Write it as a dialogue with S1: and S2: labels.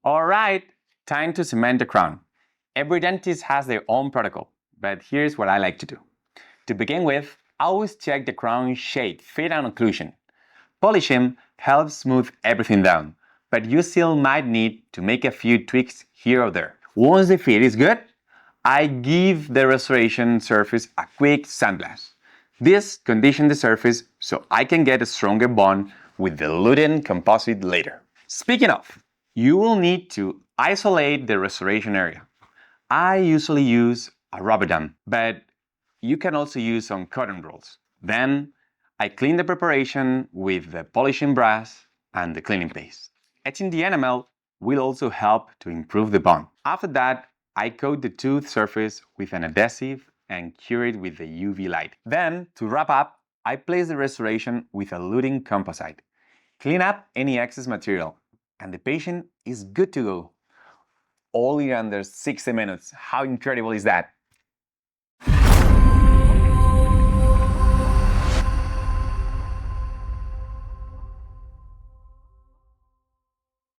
S1: Alright, time to cement the crown. Every dentist has their own protocol, but here's what I like to do. To begin with, I always check the crown shape, fit and occlusion. Polishing helps smooth everything down, but you still might need to make a few tweaks here or there. Once the fit is good, I give the restoration surface a quick sandblast. This conditions the surface so I can get a stronger bond with the lutein composite later. Speaking of, you will need to isolate the restoration area. I usually use a rubber dam, but you can also use some cotton rolls. Then I clean the preparation with the polishing brush and the cleaning paste. Etching the enamel will also help to improve the bond. After that, I coat the tooth surface with an adhesive and cure it with the UV light. Then, to wrap up, I place the restoration with a lutein composite. Clean up any excess material, and the patient is good to go. All in under 60 minutes. How incredible is that?